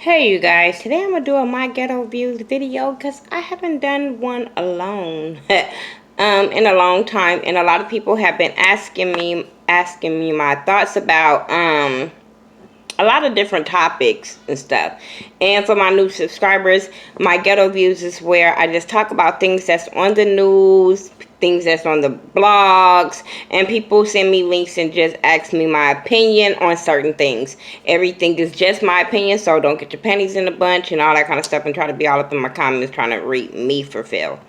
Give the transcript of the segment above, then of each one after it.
Hey you guys, today I'm gonna do a my ghetto views video because I haven't done one alone in a long time, and a lot of people have been asking me my thoughts about a lot of different topics and stuff. And for my new subscribers, my ghetto views is where I just talk about things that's on the news, things that's on the blogs, and people send me links and just ask me my opinion on certain things. Everything is just my opinion, so don't get your panties in a bunch and all that kind of stuff and try to be all up in my comments trying to read me for Phil.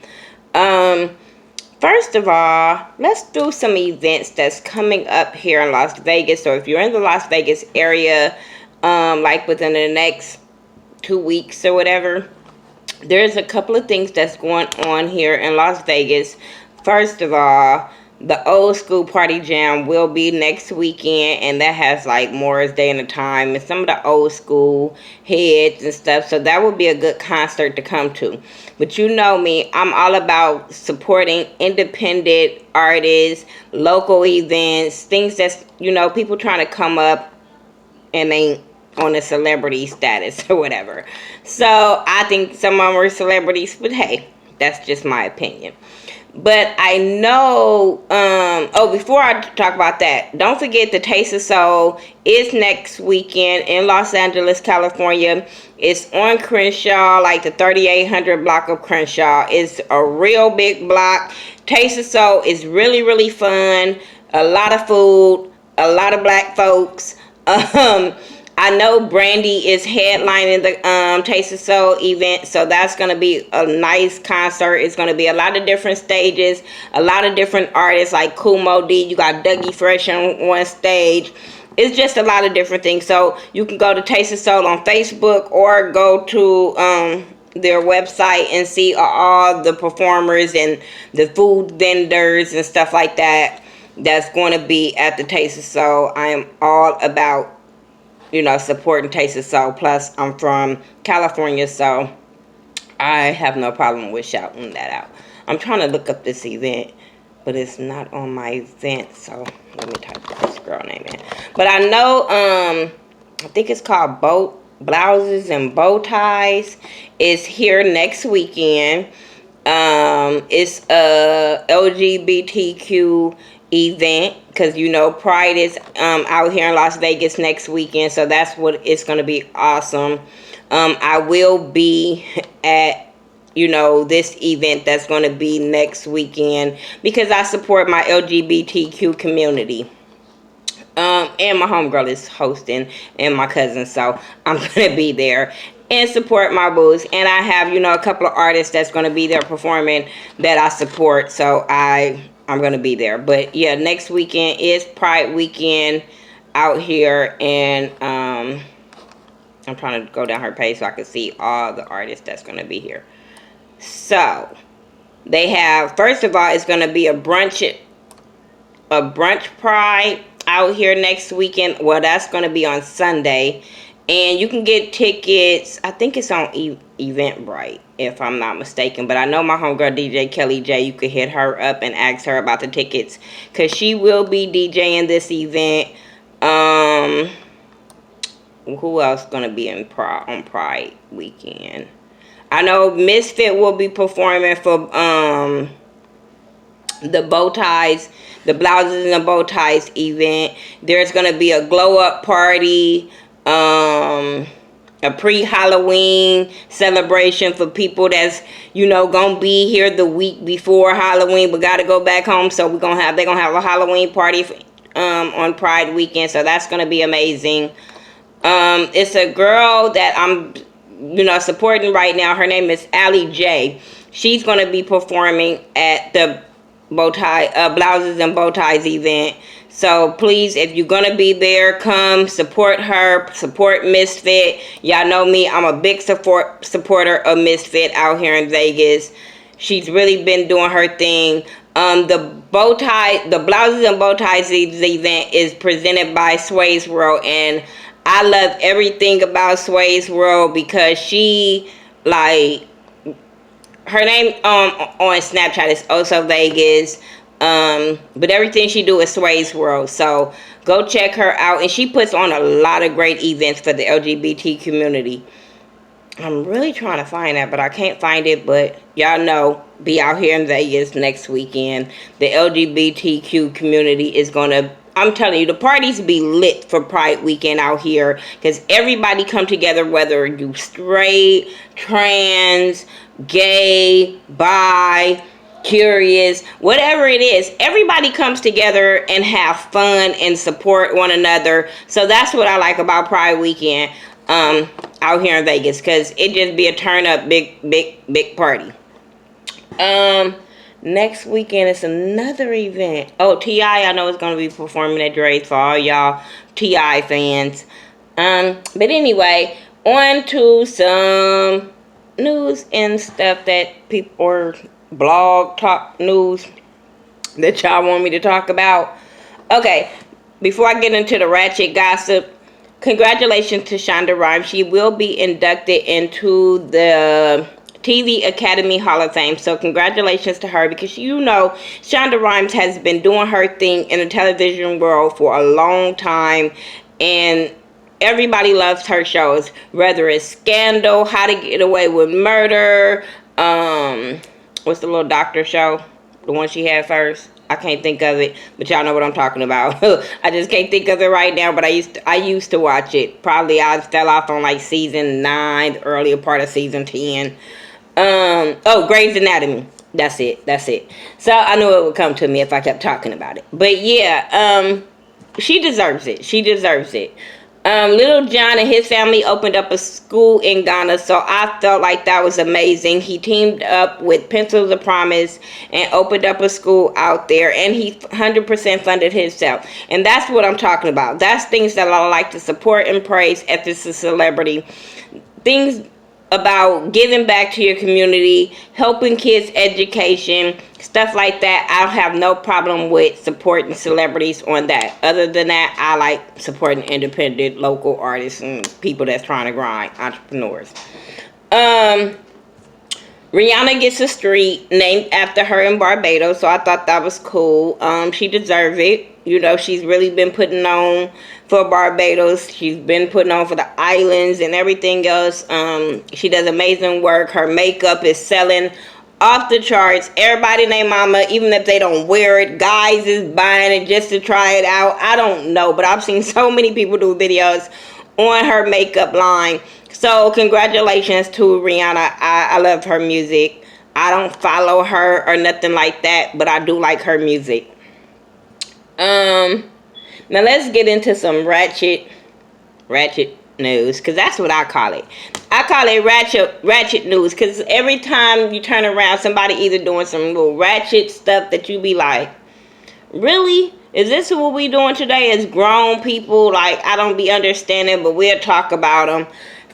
First of all, let's do some events that's coming up here in Las Vegas. So if you're in the Las Vegas area, like within the next 2 weeks or whatever, there's a couple of things that's going on here in Las Vegas. First of all, the old school party jam will be next weekend, and that has like Morris Day and the Time and some of the old school heads and stuff. So that would be a good concert to come to. But you know me, I'm all about supporting independent artists, local events, things that's, you know, people trying to come up and ain't on a celebrity status or whatever. So I think some of them are celebrities, but hey, that's just my opinion. But I know, before I talk about that, don't forget the Taste of Soul is next weekend in Los Angeles, California. It's on Crenshaw, like the 3800 block of Crenshaw. It's a real big block. Taste of Soul is really, really fun. A lot of food, a lot of black folks. I know Brandy is headlining the Taste of Soul event, so that's going to be a nice concert. It's going to be a lot of different stages, a lot of different artists like Kumo D. You got Dougie Fresh on one stage. It's just a lot of different things. So you can go to Taste of Soul on Facebook or go to their website and see all the performers and the food vendors and stuff like that that's going to be at the Taste of Soul. I am all about, you know, supporting Taste of Soul. Plus, I'm from California, so I have no problem with shouting that out. I'm trying to look up this event, but it's not on my event, so let me type this girl name in. But I know, I think it's called Blouses and Bow Ties. It's here next weekend. It's a LGBTQ event, because you know Pride is out here in Las Vegas next weekend, so that's what it's going to be awesome. I will be at, you know, this event that's going to be next weekend because I support my LGBTQ community. And my homegirl is hosting and my cousin, so I'm going to be there and support my booths. And I have, you know, a couple of artists that's going to be there performing that I support, so I'm going to be there. But yeah, next weekend is Pride weekend out here, and I'm trying to go down her page so I can see all the artists that's going to be here. So they have, first of all, it's going to be a brunch Pride out here next weekend. Well, that's going to be on Sunday, and you can get tickets. I think it's on Eventbrite, if I'm not mistaken. But I know my homegirl DJ Kelly J, you could hit her up and ask her about the tickets, because she will be DJing this event. Who else gonna be on Pride weekend? I know Misfit will be performing for the bow ties, the blouses and the bow ties event. There's gonna be a glow up party, a pre-Halloween celebration for people that's, you know, gonna be here the week before Halloween but gotta go back home. So they're gonna have a Halloween party on Pride weekend, so that's gonna be amazing. It's a girl that I'm, you know, supporting right now. Her name is Allie J. She's gonna be performing at the blouses and bow ties event. So please, if you're gonna be there, come support her, support Misfit. Y'all know me, I'm a big supporter of Misfit out here in Vegas. She's really been doing her thing. The blouses and bow ties event is presented by Sway's World, and I love everything about Sway's World because she, like, her name on Snapchat is Also Vegas. But everything she do is Sway's World. So Go check her out. And she puts on a lot of great events for the LGBT community. I'm really trying to find that, but I can't find it. But y'all know, be out here in Vegas next weekend. The LGBTQ community is going to, I'm telling you, the parties be lit for Pride Weekend out here. Because everybody come together, whether you straight, trans, gay, bi, curious, whatever it is. Everybody comes together and have fun and support one another. So that's what I like about Pride Weekend. Out here in Vegas, because it just be a turn up big party. Next weekend is another event. Oh, T.I. I know is going to be performing at Dre's for all y'all T.I. fans. But anyway, on to some news and stuff that people, or blog talk news that y'all want me to talk about. Okay, before I get into the Ratchet gossip, congratulations to Shonda Rhimes. She will be inducted into the TV Academy Hall of Fame. So congratulations to her, because you know Shonda Rhimes has been doing her thing in the television world for a long time, and everybody loves her shows, whether it's Scandal, How to Get Away with Murder, what's the little doctor show, the one she had first? I can't think of it, but y'all know what I'm talking about. I just can't think of it right now, but I used to watch it. Probably I fell off on like season 9, the earlier part of season 10. Oh, Grey's Anatomy. That's it. So I knew it would come to me if I kept talking about it. But yeah, she deserves it. Little John and his family opened up a school in Ghana, so I felt like that was amazing. He teamed up with Pencils of Promise and opened up a school out there, and he 100% funded himself. And that's what I'm talking about. That's things that I like to support and praise if it's a celebrity. Things about giving back to your community, helping kids' education, stuff like that. I have no problem with supporting celebrities on that. Other than that, I like supporting independent local artists and people that's trying to grind, entrepreneurs. Rihanna gets a street named after her in Barbados, so I thought that was cool. She deserves it. You know, she's really been putting on for Barbados. She's been putting on for the islands and everything else. She does amazing work. Her makeup is selling off the charts. Everybody named Mama, even if they don't wear it, guys is buying it just to try it out. I don't know, but I've seen so many people do videos on her makeup line. So congratulations to Rihanna. I love her music. I don't follow her or nothing like that, but I do like her music. Now let's get into some ratchet news, because that's what I call it. I call it ratchet news, because every time you turn around, somebody either doing some little ratchet stuff that you be like, really? Is this what we doing today as grown people? Like, I don't be understanding, but we'll talk about them.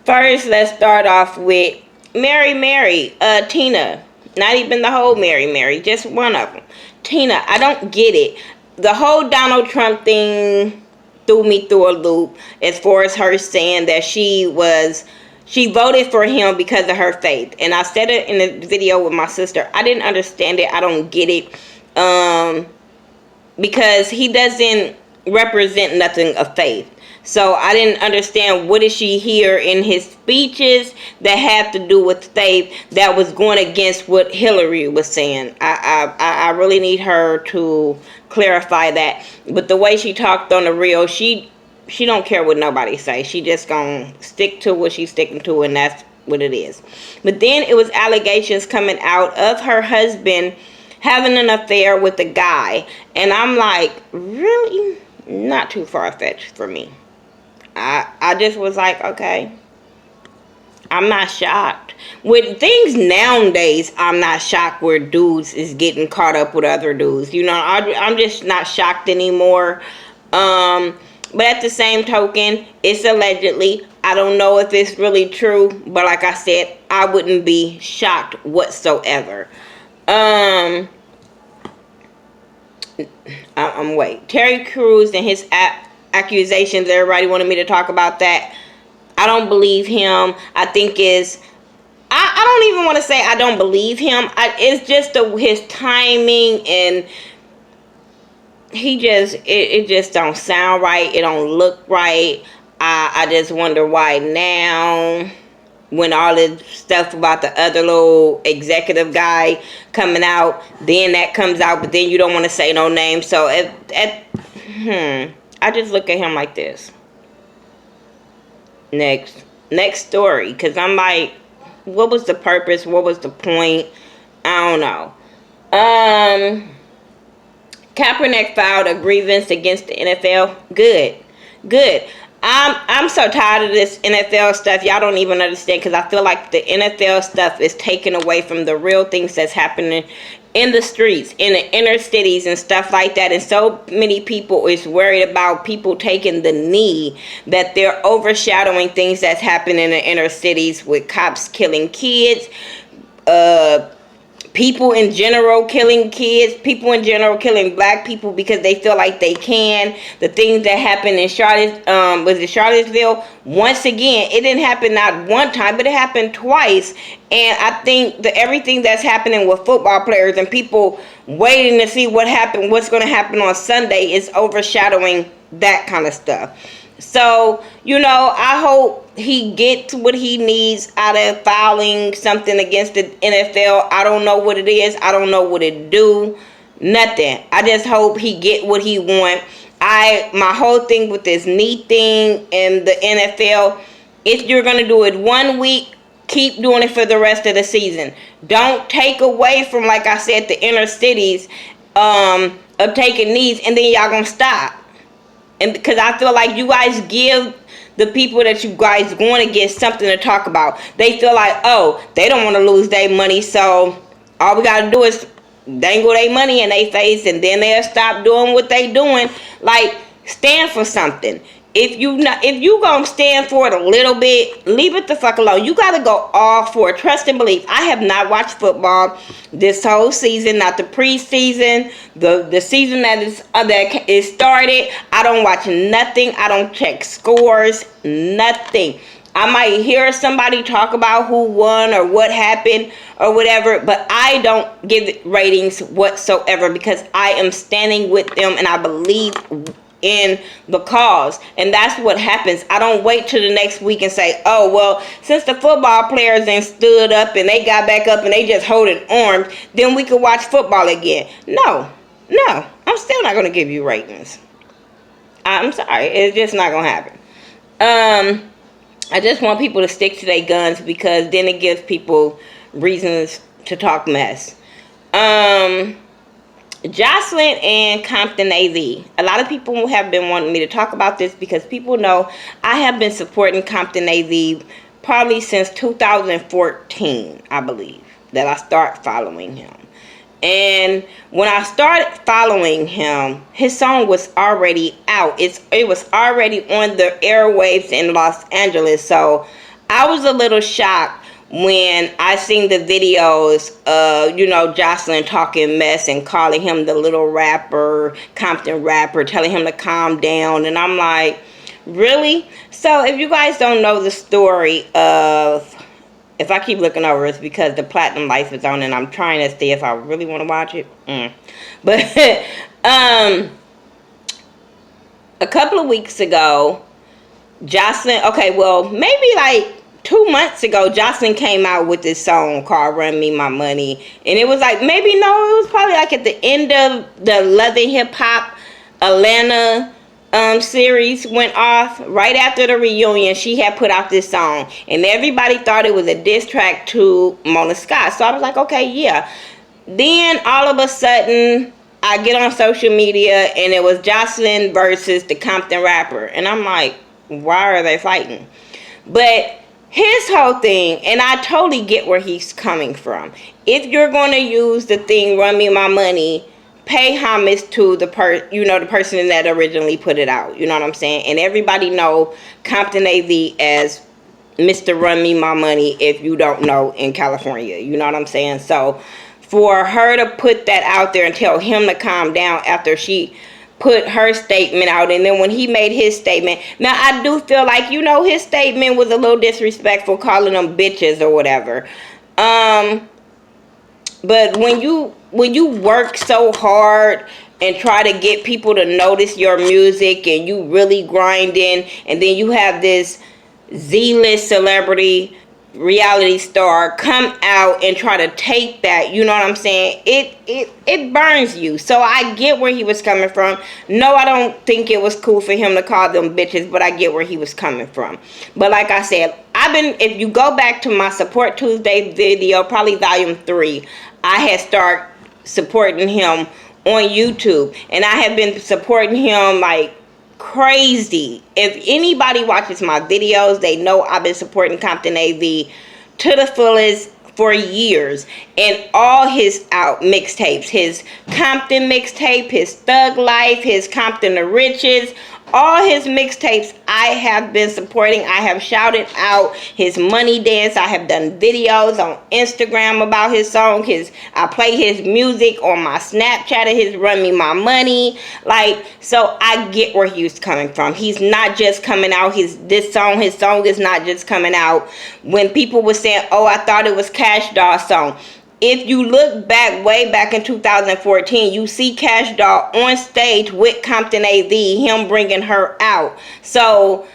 First, let's start off with Mary, Tina. Not even the whole Mary, just one of them. Tina, I don't get it. The whole Donald Trump thing threw me through a loop, as far as her saying that she voted for him because of her faith. And I said it in the video with my sister. I didn't understand it. I don't get it. Because he doesn't represent nothing of faith. So I didn't understand, what did she hear in his speeches that had to do with faith that was going against what Hillary was saying. I really need her to clarify that. But the way she talked on the reel, she don't care what nobody say. She just gonna stick to what she's sticking to, and that's what it is. But then it was allegations coming out of her husband having an affair with a guy. And I'm like, really? Not too far-fetched for me. I just was like, okay. I'm not shocked. With things nowadays, I'm not shocked where dudes is getting caught up with other dudes. You know, I'm just not shocked anymore. But at the same token, it's allegedly. I don't know if it's really true. But like I said, I wouldn't be shocked whatsoever. Wait. Terry Crews and his accusations. Everybody wanted me to talk about that. I don't believe him. I think I don't even want to say I don't believe him. It's just his timing, and it just don't sound right. It don't look right. I just wonder why now, when all this stuff about the other little executive guy coming out, then that comes out, but then you don't want to say no name. So I just look at him like this. Next story, because I'm like, what was the purpose? What was the point? I don't know. Kaepernick filed a grievance against the NFL. Good. I'm so tired of this NFL stuff. Y'all don't even understand, because I feel like the NFL stuff is taken away from the real things that's happening in the streets, in the inner cities and stuff like that. And so many people is worried about people taking the knee, that they're overshadowing things that's happening in the inner cities, with cops killing kids, people in general killing kids, people in general killing black people because they feel like they can. The things that happened in Charlottesville, once again, it didn't happen not one time, but it happened twice. And I think that everything that's happening with football players and people waiting to see what's going to happen on Sunday, is overshadowing that kind of stuff. So, I hope he gets what he needs out of filing something against the NFL. I don't know what it is. I don't know what it do. Nothing. I just hope he get what he want. My whole thing with this knee thing and the NFL, if you're going to do it 1 week, keep doing it for the rest of the season. Don't take away from, like I said, the inner cities of taking knees, and then y'all going to stop. And because I feel like you guys give the people that you guys going to get something to talk about. They feel like, oh, they don't want to lose their money, so all we got to do is dangle their money in their face, and then they'll stop doing what they doing. Like, stand for something. If you gonna stand for it a little bit, leave it the fuck alone. You gotta go all for it. Trust and believe. I have not watched football this whole season, not the preseason, the season that is started. I don't watch nothing. I don't check scores, nothing. I might hear somebody talk about who won or what happened or whatever, but I don't give it ratings whatsoever, because I am standing with them and I believe in the cause. And that's what happens. I don't wait till the next week and say, oh, well, since the football players then stood up and they got back up and they just holding arms, then we could watch football again. No, I'm still not going to give you ratings. I'm sorry, it's just not going to happen. I just want people to stick to their guns, because then it gives people reasons to talk mess. Joseline and Compton Av. A lot of people have been wanting me to talk about this, because people know I have been supporting Compton Av probably since 2014, I believe, that I start following him. And when I started following him, his song was already out. It was already on the airwaves in Los Angeles. So I was a little shocked when I seen the videos of, Joseline talking mess and calling him the little rapper, Compton rapper, telling him to calm down. And I'm like, really? So if you guys don't know the story of, if I keep looking over, it's because the Platinum Life is on and I'm trying to see if I really want to watch it. But a couple of weeks ago, Joseline, maybe like 2 months ago, Joseline came out with this song called Run Me My Money. And it was like, it was probably like at the end of the Love and Hip Hop Atlanta series went off. Right after the reunion, she had put out this song. And everybody thought it was a diss track to Mona Scott. So I was like, okay, yeah. Then all of a sudden, I get on social media and it was Joseline versus the Compton rapper. And I'm like, why are they fighting? But his whole thing, and I totally get where he's coming from. If you're going to use the thing, Run Me My Money, pay homage to the person that originally put it out. You know what I'm saying? And everybody know Compton Av as Mr. Run Me My Money, if you don't know, in California. You know what I'm saying? So for her to put that out there and tell him to calm down after she put her statement out, and then when he made his statement, now I do feel like, his statement was a little disrespectful, calling them bitches or whatever. But when you work so hard and try to get people to notice your music, and you really grinding, and then you have this Z-list celebrity reality star come out and try to take that, you know what I'm saying? It burns you. So I get where he was coming from. No, I don't think it was cool for him to call them bitches, but I get where he was coming from. But like I said, if you go back to my Support Tuesday video, probably volume 3, I had started supporting him on YouTube, and I have been supporting him like crazy. If anybody watches my videos, they know I've been supporting Compton Av to the fullest for years, and all his out mixtapes, his Compton mixtape, his Thug Life, his Compton the Riches, all his mixtapes I have been supporting. I have shouted out his Money Dance. I have done videos on Instagram about his song. I play his music on my Snapchat of his Run Me My Money. Like, so I get where he was coming from. He's not just coming out. His song is not just coming out. When people were saying, oh, I thought it was Cash Doll's song. If you look back, way back in 2014, you see Cash Doll on stage with Compton Av, him bringing her out. So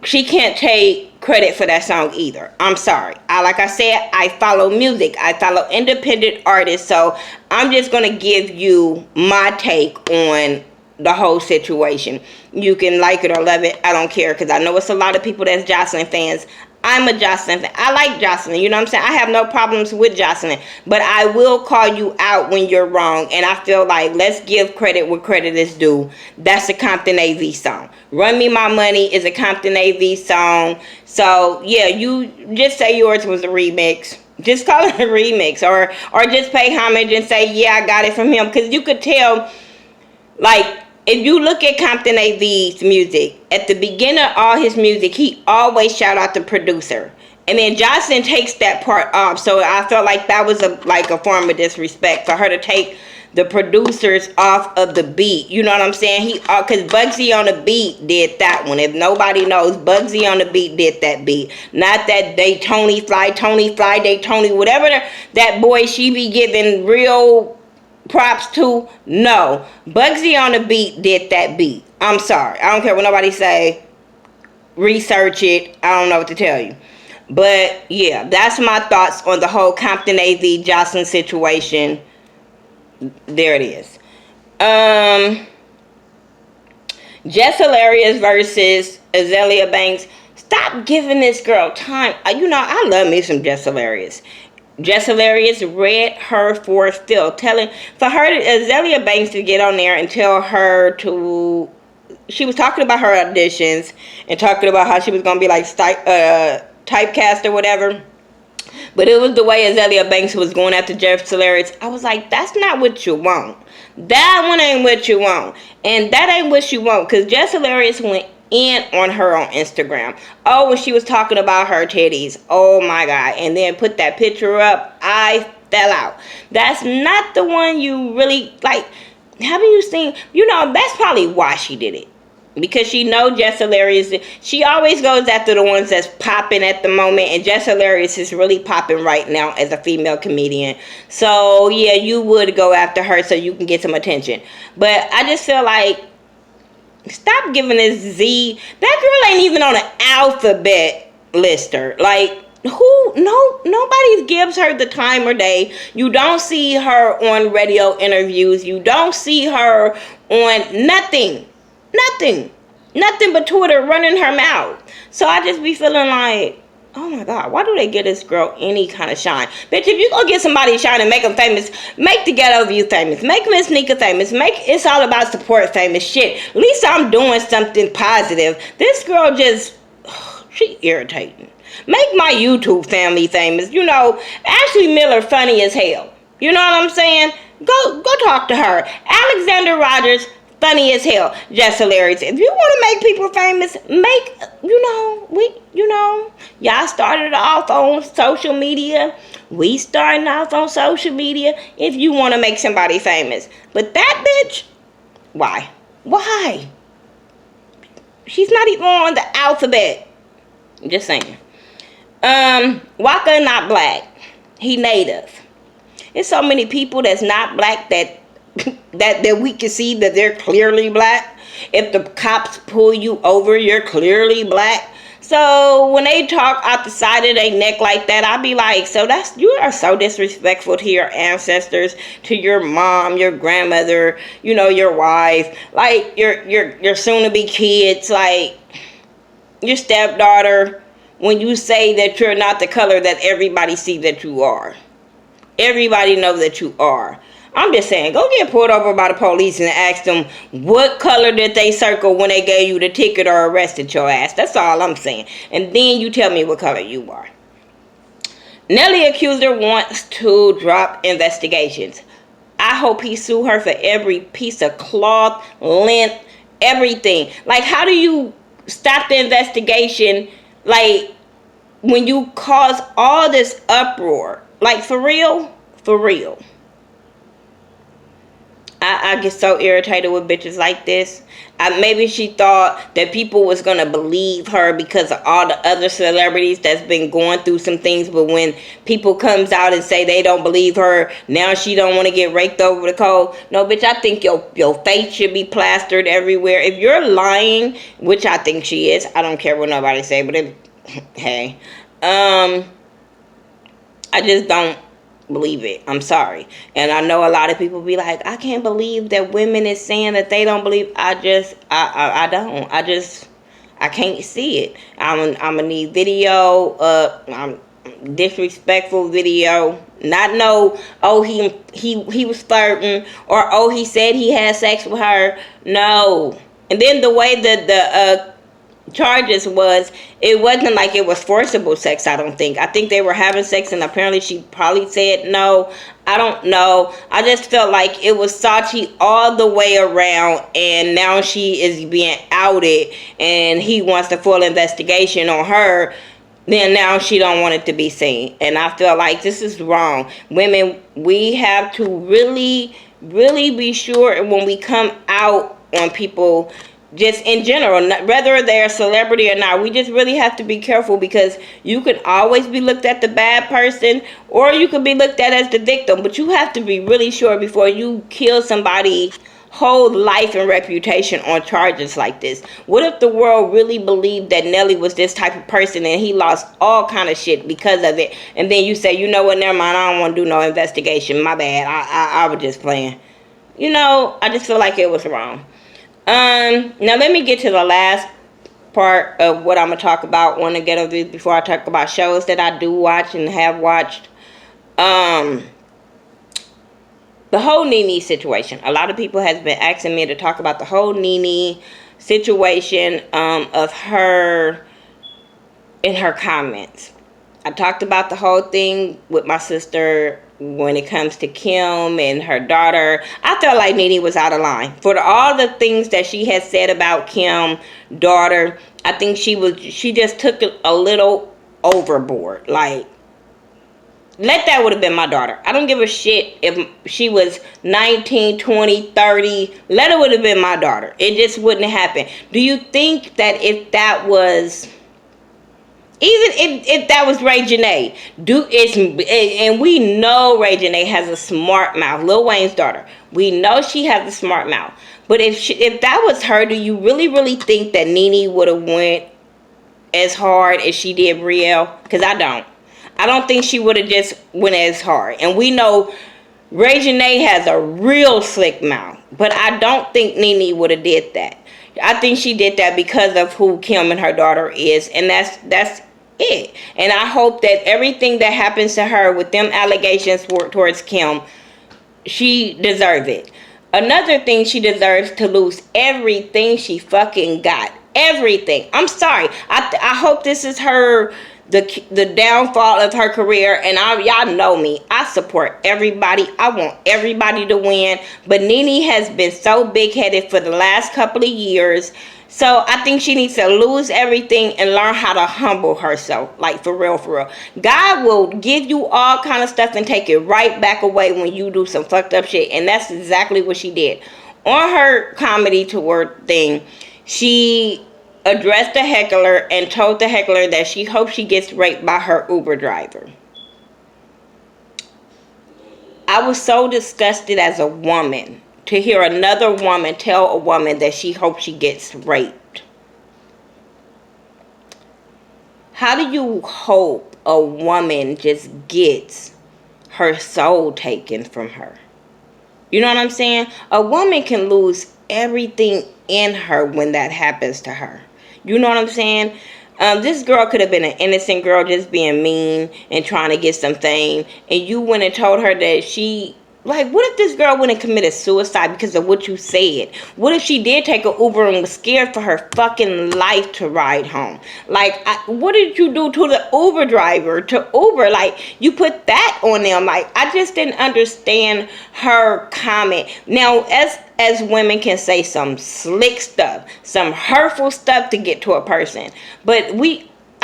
she can't take credit for that song either. I'm sorry. Like I said, I follow music. I follow independent artists. So I'm just going to give you my take on the whole situation. You can like it or love it. I don't care, because I know it's a lot of people that's Joseline fans. I'm a Joseline fan. I like Joseline, you know what I'm saying? I have no problems with Joseline, but I will call you out when you're wrong, and I feel like let's give credit where credit is due. That's a Compton Av song. Run Me My Money is a Compton Av song. So yeah, you just say yours was a remix. Just call it a remix, or just pay homage and say, yeah, I got it from him, because you could tell, like, if you look at Compton Av's music, at the beginning of all his music, he always shout out the producer. And then Joseline takes that part off. So I felt like that was a form of disrespect for her to take the producers off of the beat. You know what I'm saying? Because Bugsy on the beat did that one. If nobody knows, Bugsy on the beat did that beat. Not that Tony Fly, Daytona, whatever that boy she be giving real props to. No, Bugsy on the beat did that beat. I'm sorry, I don't care what nobody say. Research it. I don't know what to tell you. But yeah, that's my thoughts on the whole Compton Av Joseline situation. There it is. Jess Hilarious versus Azealia Banks. Stop giving this girl time. You know, I love me some Jess Hilarious. Jess Hilarious read her for still telling for her Azealia Banks to get on there and tell her to. She was talking about her auditions and talking about how she was gonna be like typecast or whatever. But it was the way Azealia Banks was going after Jess Hilarious. I was like, that's not what you want. That one ain't what you want, and that ain't what you want, because Jess Hilarious went in on her on Instagram. Oh, when she was talking about her titties. Oh my God. And then put that picture up. I fell out. That's not the one you really like. Haven't you seen? You know, that's probably why she did it. Because she know Jess Hilarious. She always goes after the ones that's popping at the moment. And Jess Hilarious is really popping right now as a female comedian. So yeah, you would go after her so you can get some attention. But I just feel like, stop giving this Z. That girl ain't even on an alphabet lister. Like, nobody gives her the time or day. You don't see her on radio interviews. You don't see her on nothing but Twitter running her mouth. So I just be feeling like, oh my God, why do they give this girl any kind of shine? Bitch, if you gonna get somebody shine and make them famous, make the GhettoView famous. Make Miss Nika famous. It's all about support famous shit. At least I'm doing something positive. This girl just, she irritating. Make my YouTube family famous. You know, Ashley Miller funny as hell. You know what I'm saying? Go talk to her. Alexander Rogers, funny as hell. Just hilarious. If you want to make people famous, y'all started off on social media. We starting off on social media. If you want to make somebody famous. But that bitch, why? She's not even on the alphabet. Just saying. Waka not black. He native. There's so many people that's not black that that we can see that they're clearly black. If the cops pull you over, you're clearly black. So when they talk out the side of their neck like that, I'll be like, so you are so disrespectful to your ancestors, to your mom, your grandmother, you know, your wife, like your soon to be kids, like your stepdaughter, when you say that you're not the color that everybody see that you are. Everybody know that you are. I'm just saying, go get pulled over by the police and ask them what color did they circle when they gave you the ticket or arrested your ass. That's all I'm saying. And then you tell me what color you are. Nelly accuser wants to drop investigations. I hope he sue her for every piece of cloth, length, everything. Like, how do you stop the investigation, like, when you cause all this uproar? Like, for real? For real. I get so irritated with bitches like this. Maybe she thought that people was going to believe her because of all the other celebrities that's been going through some things. But when people comes out and say they don't believe her, now she don't want to get raked over the coal. No, bitch, I think your face should be plastered everywhere. If you're lying, which I think she is. I don't care what nobody say. But hey. I just don't believe it. I'm sorry. And I know a lot of people be like, I can't believe that women is saying that they don't believe. I don't. I can't see it. I'm gonna need video, disrespectful video. Not no, oh, he was flirting, or oh, he said he had sex with her. No. And then the way that the charges was, it wasn't like it was forcible sex. I think they were having sex, and apparently she probably said no. I don't know. I just felt like it was Sachi all the way around, and now she is being outed and he wants the full investigation on her. Then now she don't want it to be seen, and I feel like this is wrong. Women, we have to really be sure when we come out on people, just in general, whether they're a celebrity or not. We just really have to be careful, because you could always be looked at the bad person, or you could be looked at as the victim. But you have to be really sure before you kill somebody's whole life and reputation on charges like this. What if the world really believed that Nelly was this type of person and he lost all kind of shit because of it? And then you say, you know what, never mind, I don't want to do no investigation. My bad. I was just playing. You know, I just feel like it was wrong. Now let me get to the last part of what I'm going to talk about on the GhettoViews before I talk about shows that I do watch and have watched. The whole Nene situation. A lot of people has been asking me to talk about the whole Nene situation, of her in her comments. I talked about the whole thing with my sister when it comes to Kim and her daughter. I felt like Nene was out of line for all the things that she had said about Kim's daughter. I think she just took it a little overboard. Like, that would have been my daughter. I don't give a shit if she was 19, 20, 30. Let it would have been my daughter. It just wouldn't happen. Do you think that if that was, even if that was Ray Janae, and we know Ray Janae has a smart mouth, Lil Wayne's daughter. We know she has a smart mouth. But if that was her, do you really think that Nene would have went as hard as she did Brielle? Because I don't think she would have just went as hard. And we know Ray Janae has a real slick mouth. But I don't think Nene would have did that. I think she did that because of who Kim and her daughter is. And that's it. And I hope that everything that happens to her with them allegations towards Kim, she deserves it. Another thing, she deserves to lose everything she fucking got. Everything. I'm sorry. I hope this is her, the downfall of her career. And y'all know me. I support everybody. I want everybody to win. But Nene has been so big-headed for the last couple of years. So I think she needs to lose everything and learn how to humble herself. Like, for real, for real. God will give you all kind of stuff and take it right back away when you do some fucked up shit. And that's exactly what she did. On her comedy tour thing, she addressed the heckler and told the heckler that she hopes she gets raped by her Uber driver. I was so disgusted as a woman to hear another woman tell a woman that she hopes she gets raped. How do you hope a woman just gets her soul taken from her? You know what I'm saying? A woman can lose everything in her when that happens to her. You know what I'm saying? This girl could have been an innocent girl just being mean and trying to get some fame. And you went and told her that she... Like, what if this girl went and committed suicide because of what you said? What if she did take an Uber and was scared for her fucking life to ride home? Like, what did you do to the Uber driver, to Uber? Like, you put that on them. Like, I just didn't understand her comment. Now, as women can say some slick stuff, some hurtful stuff to get to a person. But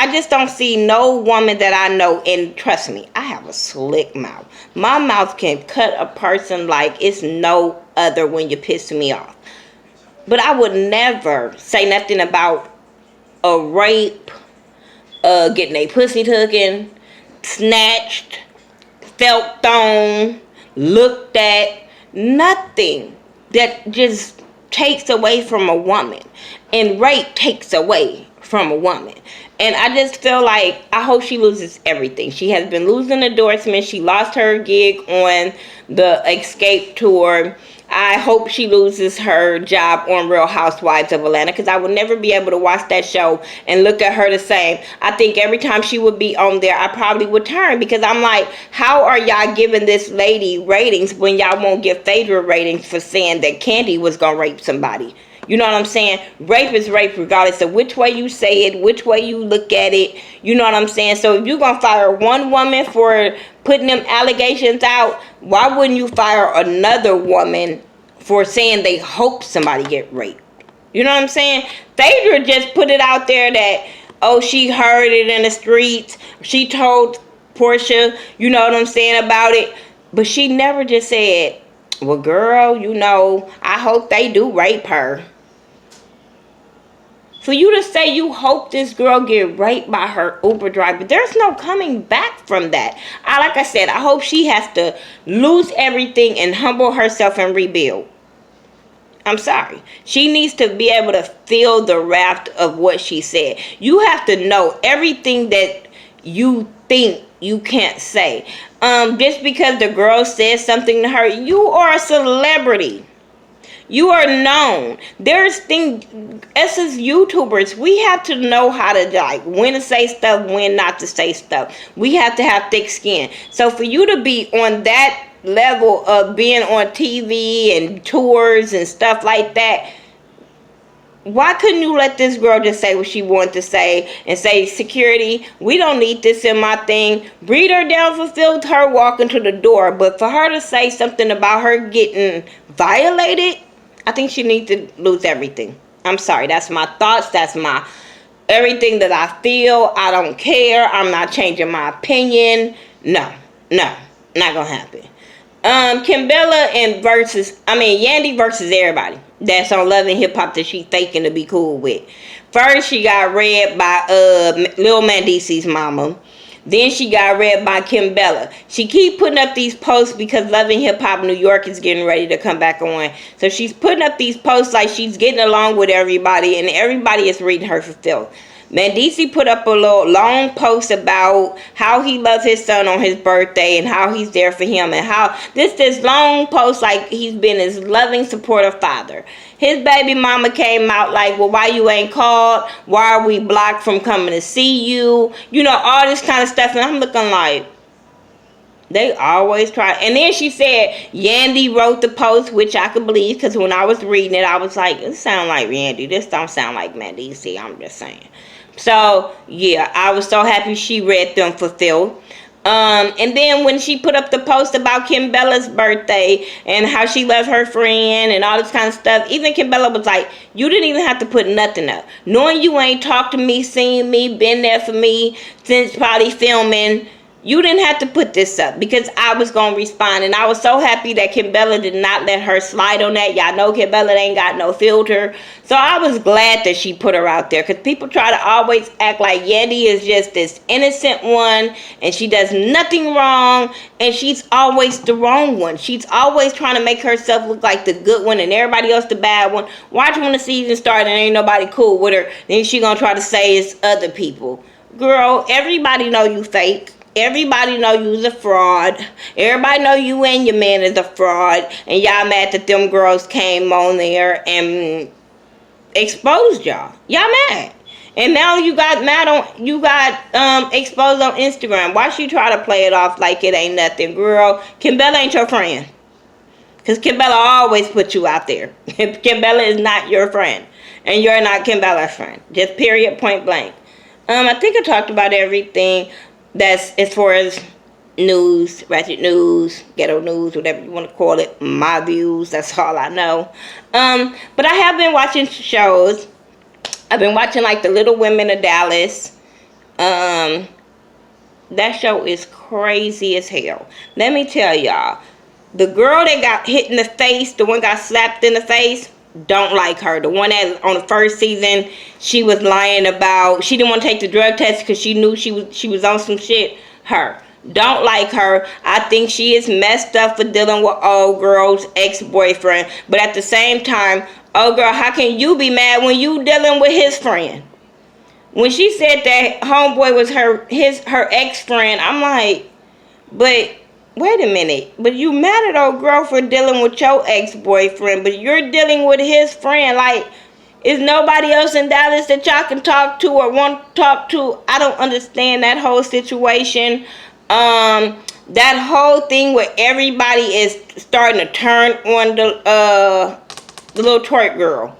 I just don't see no woman that I know, and trust me, I have a slick mouth. My mouth can cut a person like it's no other when you piss me off. But I would never say nothing about a rape, getting a pussy taken, snatched, felt thrown, looked at, nothing that just takes away from a woman. And rape takes away from a woman. And I just feel like, I hope she loses everything. She has been losing endorsements. She lost her gig on the Escape tour. I hope she loses her job on Real Housewives of Atlanta, because I would never be able to watch that show and look at her the same. I think every time she would be on there, I probably would turn, because I'm like, how are y'all giving this lady ratings when y'all won't give Phaedra ratings for saying that Candy was going to rape somebody? You know what I'm saying? Rape is rape regardless of which way you say it, which way you look at it. You know what I'm saying? So if you're going to fire one woman for putting them allegations out, why wouldn't you fire another woman for saying they hope somebody get raped? You know what I'm saying? Phaedra just put it out there that, oh, she heard it in the streets. She told Portia, you know what I'm saying, about it. But she never just said, well, girl, you know, I hope they do rape her. For you to say you hope this girl get raped by her Uber driver, there's no coming back from that. Like I said, I hope she has to lose everything and humble herself and rebuild. I'm sorry. She needs to be able to feel the wrath of what she said. You have to know everything that you think you can't say. Just because the girl says something to her, you are a celebrity. You are known. There's things, us as YouTubers, we have to know how to, like, when to say stuff, when not to say stuff. We have to have thick skin. So for you to be on that level of being on TV and tours and stuff like that, why couldn't you let this girl just say what she wanted to say and say, security, we don't need this in my thing. Breed her down, fulfilled her walking to the door. But for her to say something about her getting violated, I think she needs to lose everything. I'm sorry. That's my thoughts. That's my everything that I feel. I don't care. I'm not changing my opinion. No, not gonna happen. Kimbella and Yandy versus everybody that's on Love and Hip Hop that she faking to be cool with. First, she got read by Lil Mandisi's mama. Then she got read by Kimbella. She keep putting up these posts because Love and Hip Hop New York is getting ready to come back on. So she's putting up these posts like she's getting along with everybody, and everybody is reading her for filth. Mandisi put up a little long post about how he loves his son on his birthday and how he's there for him, and how this long post like he's been his loving, supportive father. His baby mama came out like, well, why you ain't called? Why are we blocked from coming to see you? You know, all this kind of stuff. And I'm looking like, they always try. And then she said Yandy wrote the post, which I could believe, because when I was reading it, I was like, it sounds like Yandy. This don't sound like Mandisi. I'm just saying. So, yeah, I was so happy she read them for Phil. And then when she put up the post about Kimbella's birthday and how she loves her friend and all this kind of stuff, even Kimbella was like, you didn't even have to put nothing up. Knowing you ain't talked to me, seen me, been there for me since probably filming, You didn't have to put this up because I was going to respond. And I was so happy that Kimbella did not let her slide on that. Y'all know Kimbella ain't got no filter. So I was glad that she put her out there, because people try to always act like Yandy is just this innocent one and she does nothing wrong, and she's always the wrong one. She's always trying to make herself look like the good one and everybody else the bad one. Watch when the season starts and ain't nobody cool with her, then she gonna try to say it's other people. Girl, everybody know you fake. Everybody know you's a fraud. Everybody know you and your man is a fraud. And y'all mad that them girls came on there and exposed y'all. Y'all mad. And now you got exposed on Instagram. Why she try to play it off like it ain't nothing? Girl, Kimbella ain't your friend. Because Kimbella always put you out there. Kimbella is not your friend. And you're not Kimbella's friend. Just period, point blank. I think I talked about everything. That's as far as news, Ratchet news, Ghetto news, whatever you want to call it. My views, that's all I know. But I have been watching shows. I've been watching like The Little Women of Dallas. That show is crazy as hell. Let me tell y'all. The girl that got hit in the face, the one got slapped in the face, don't like her. The one that on the first season, she was lying about, she didn't want to take the drug test because she knew she was on some shit. Her. Don't like her. I think she is messed up for dealing with old girl's ex-boyfriend. But at the same time, old girl, how can you be mad when you dealing with his friend? When she said that homeboy was her ex-friend, I'm like, but wait a minute, but you mad at old girl for dealing with your ex-boyfriend, but you're dealing with his friend. Like, is nobody else in Dallas that y'all can talk to or want to talk to? I don't understand that whole situation. That whole thing where everybody is starting to turn on the little twerk girl.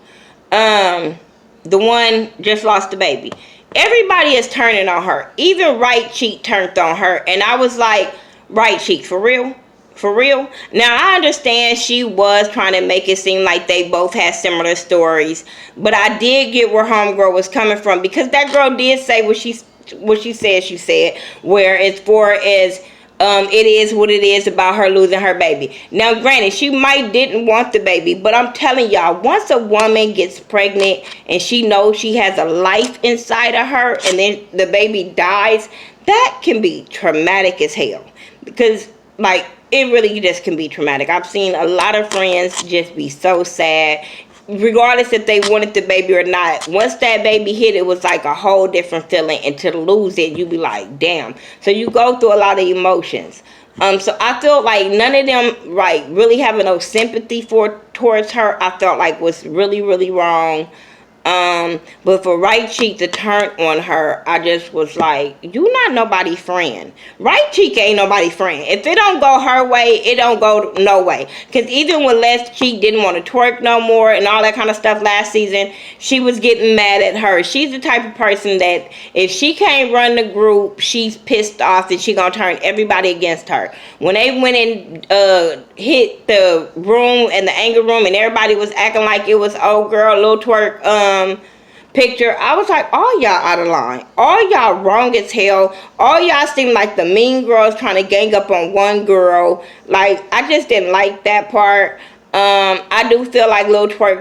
The one just lost the baby. Everybody is turning on her. Even Right Cheek turned on her. And I was like, Right Cheek, for real? For real? Now, I understand she was trying to make it seem like they both had similar stories. But I did get where homegirl was coming from. Because that girl did say what she said. Where as far as it is what it is about her losing her baby. Now, granted, she might didn't want the baby. But I'm telling y'all, once a woman gets pregnant and she knows she has a life inside of her and then the baby dies, that can be traumatic as hell. Because, like, it really just can be traumatic. I've seen a lot of friends just be so sad, regardless if they wanted the baby or not. Once that baby hit, it was like a whole different feeling. And to lose it, you be like, damn. So you go through a lot of emotions. So I feel like none of them, like, really having no sympathy towards her, I felt like was really, really wrong. But for Right Cheek to turn on her, I just was like, you not nobody's friend. Right Cheek ain't nobody's friend. If it don't go her way, it don't go no way. Because even when Left Cheek didn't want to twerk no more and all that kind of stuff last season, she was getting mad at her. She's the type of person that if she can't run the group, she's pissed off and she gonna turn everybody against her. When they went and hit the room and the anger room and everybody was acting like it was old girl, little twerk, picture, I was like, all y'all out of line. All y'all wrong as hell. All y'all seem like the mean girls trying to gang up on one girl. Like, I just didn't like that part. I do feel like Lil Twerk